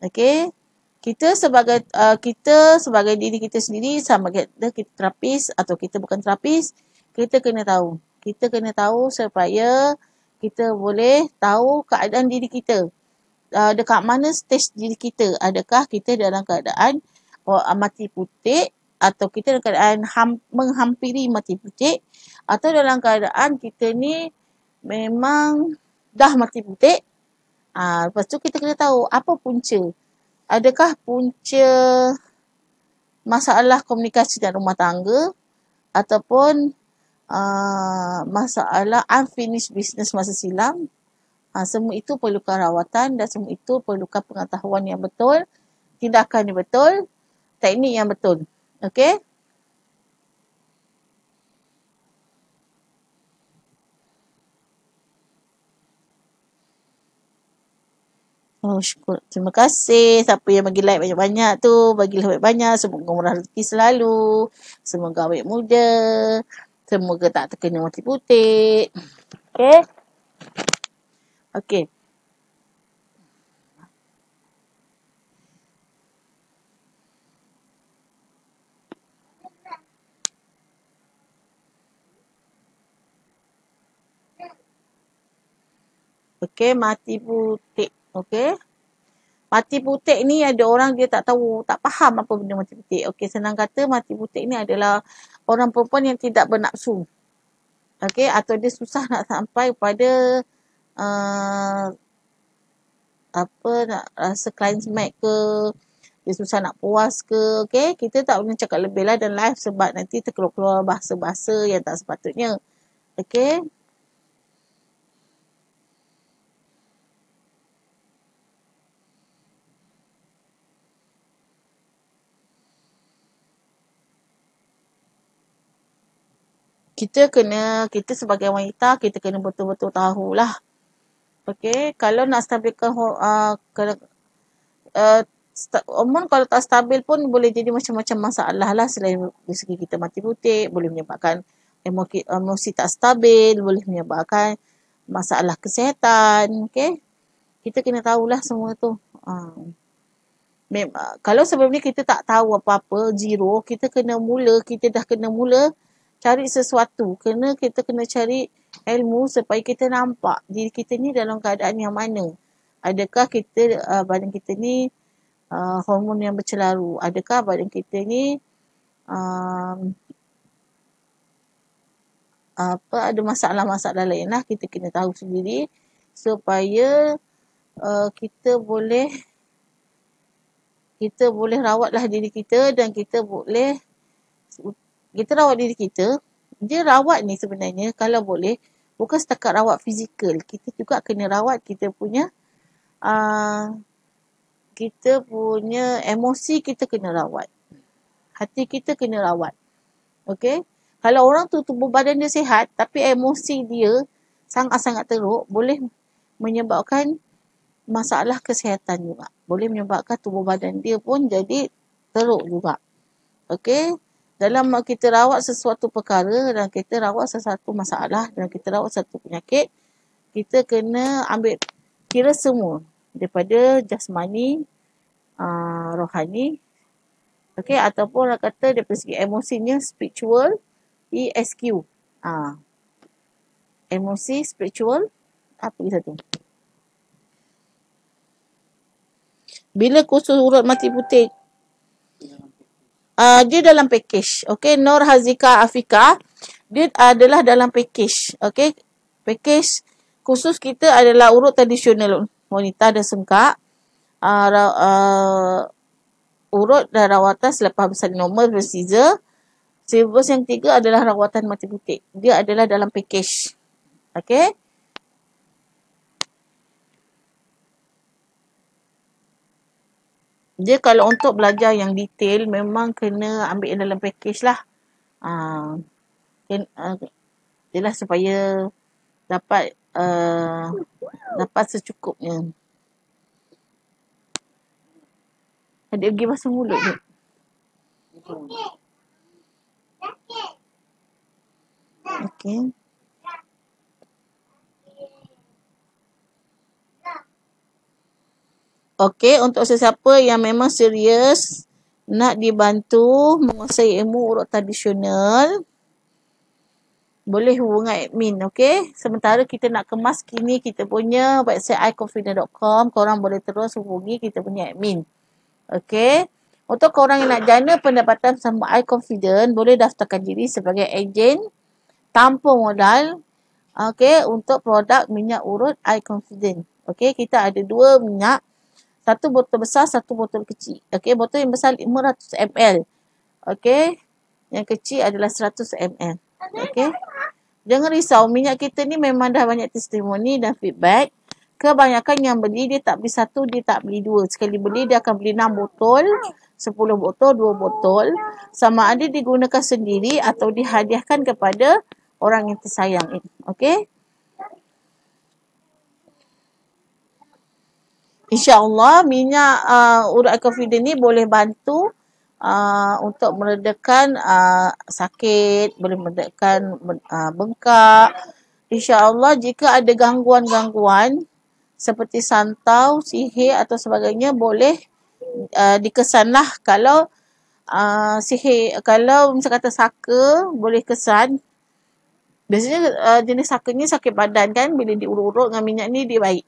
Okey. Kita sebagai diri kita sendiri, sama kita terapis atau kita bukan terapis, kita kena tahu. Kita kena tahu supaya kita boleh tahu keadaan diri kita. Dekat mana stage diri kita. Adakah kita dalam keadaan mati putik, atau kita dalam keadaan menghampiri mati putik, atau dalam keadaan kita ni memang dah mati putik. Lepas tu kita kena tahu apa punca. Adakah punca masalah komunikasi dalam rumah tangga, ataupun masalah unfinished business masa silam. Semua itu perlukan rawatan, dan semua itu perlukan pengetahuan yang betul, tindakan yang betul, teknik yang betul. Okey? Oh, syukur. Terima kasih. Siapa yang bagi like banyak-banyak tu, bagilah banyak-banyak. Semoga murah rezeki selalu. Semoga awet muda. Semoga tak terkena mati putih. Okey? Okey. Okey, mati putih. Okey. Mati putih ni ada orang dia tak tahu, tak faham apa benda mati putih. Okey, senang kata mati putih ni adalah orang perempuan yang tidak bernafsu. Okey, atau dia susah nak sampai pada uh, nak rasa climax ke, dia susah nak puas ke. Okey, kita tak boleh cakap lebih lah dan live sebab nanti terkeluar-keluar bahasa-bahasa yang tak sepatutnya. Okey. Kita sebagai wanita, kita kena betul-betul tahulah. Okey, kalau nak stabilkan hormon, kalau tak stabil pun boleh jadi macam-macam masalah lah. Selain dari segi kita mati putih, boleh menyebabkan emosi tak stabil, boleh menyebabkan masalah kesihatan. Okey, kita kena tahulah semua tu. Kalau sebelum ni kita tak tahu apa-apa, zero, kita dah kena mula cari sesuatu. Kita kena cari ilmu supaya kita nampak diri kita ni dalam keadaan yang mana. Adakah badan kita ni hormon yang bercelaru? Adakah badan kita ni ada masalah-masalah lain lah. Kita kena tahu sendiri supaya kita boleh rawatlah diri kita, dan kita rawat diri kita. Dia rawat ni sebenarnya kalau boleh bukan setakat rawat fizikal, kita juga kena rawat kita punya emosi, kita kena rawat. Hati kita kena rawat. Okey? Kalau orang tu tubuh badan dia sihat tapi emosi dia sangat-sangat teruk, boleh menyebabkan masalah kesihatan juga. Boleh menyebabkan tubuh badan dia pun jadi teruk juga. Okey? Dalam kita rawat sesuatu perkara, dan kita rawat sesuatu masalah, dan kita rawat satu penyakit, kita kena ambil kira semua. Daripada jasmani, rohani, okey, ataupun orang kata daripada segi emosinya, spiritual, ESQ. Emosi, spiritual, apa lagi satu? Bila kursus urut mati putih, dia dalam package. Okey, Nur Hazika Afika, dia adalah dalam package. Okey, package khusus kita adalah urut tradisional wanita dan sengkak, urut dan rawatan selepas bersalin normal bercaesar. Silbus yang 3 adalah rawatan mati putih. Dia adalah dalam package. Okey. Dia kalau untuk belajar yang detail, memang kena ambil yang dalam package lah. Ialah supaya dapat secukupnya. Adik pergi basuh mulut je. Okey. Okey, untuk sesiapa yang memang serius nak dibantu menguasai ilmu urut tradisional, boleh hubungi admin, okey? Sementara kita nak kemas kini kita punya website iconfident.com, korang boleh terus hubungi kita punya admin. Okey? Untuk korang yang nak jana pendapatan sama iConfident, boleh daftarkan diri sebagai ejen tanpa modal, okey, untuk produk minyak urut iConfident. Okey, kita ada 2 minyak, satu botol besar, satu botol kecil. Okey, botol yang besar 500 ml. Okey, yang kecil adalah 100 ml. Okey. Jangan risau, minyak kita ni memang dah banyak testimoni dan feedback. Kebanyakan yang beli dia tak beli satu, dia tak beli dua. Sekali beli dia akan beli 6 botol, 10 botol, 2 botol. Sama ada digunakan sendiri atau dihadiahkan kepada orang yang tersayang. Okey. InsyaAllah minyak urut iConfident ni boleh bantu untuk meredakan sakit, boleh meredakan bengkak. InsyaAllah jika ada gangguan-gangguan seperti santau, sihir atau sebagainya, boleh dikesanlah. Kalau sihir, kalau misal kata saka, boleh kesan. Biasanya jenis saka ni sakit badan kan, bila diurut-urut dengan minyak ni dia baik.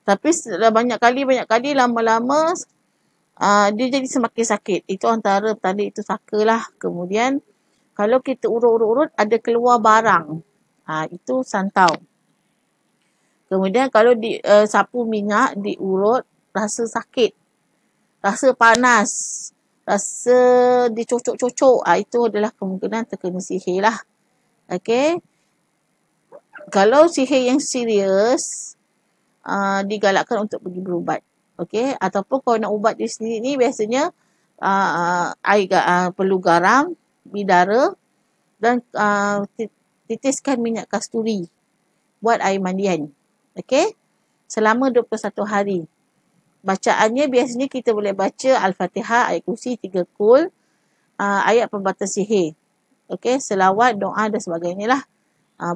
Tapi banyak kali lama-lama dia jadi semakin sakit. Itu antara tanda itu saka lah. Kemudian kalau kita urut-urut ada keluar barang, itu santau. Kemudian kalau sapu minyak diurut rasa sakit, rasa panas, rasa dicocok-cocok, itu adalah kemungkinan terkena sihir lah. Okey. Kalau sihir yang serius, digalakkan untuk pergi berubat. Okey, ataupun kalau nak ubat di sini ni biasanya perlu garam, bidara dan titiskan minyak kasturi buat air mandian. Okey, selama 21 hari. Bacaannya biasanya kita boleh baca Al-Fatihah, ayat kursi, 3 kul, ayat pembatas sihir. Okey, selawat, doa dan sebagainya lah.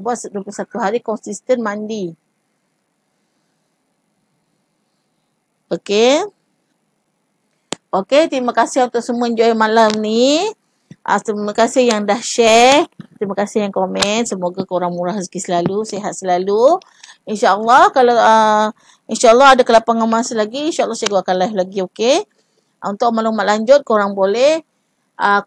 Buat 21 hari konsisten mandi. Okey. Okey, terima kasih untuk semua enjoy malam ni. Terima kasih yang dah share. Terima kasih yang komen. Semoga korang murah rezeki selalu, sihat selalu. InsyaAllah kalau InsyaAllah ada kelapangan masa lagi, InsyaAllah saya akan live lagi, okey. Untuk maklumat lanjut, korang boleh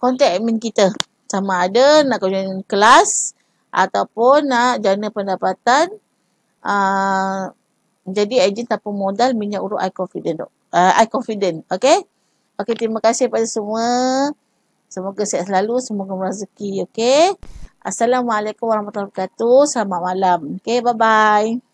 contact admin kita. Sama ada nak join kelas ataupun nak jana pendapatan jadi ejen tanpa modal minyak urut iConfident. Okey. Okey, terima kasih kepada semua. Semoga sihat selalu, semoga rezeki, okey. Assalamualaikum warahmatullahi wabarakatuh. Selamat malam. Okey, bye-bye.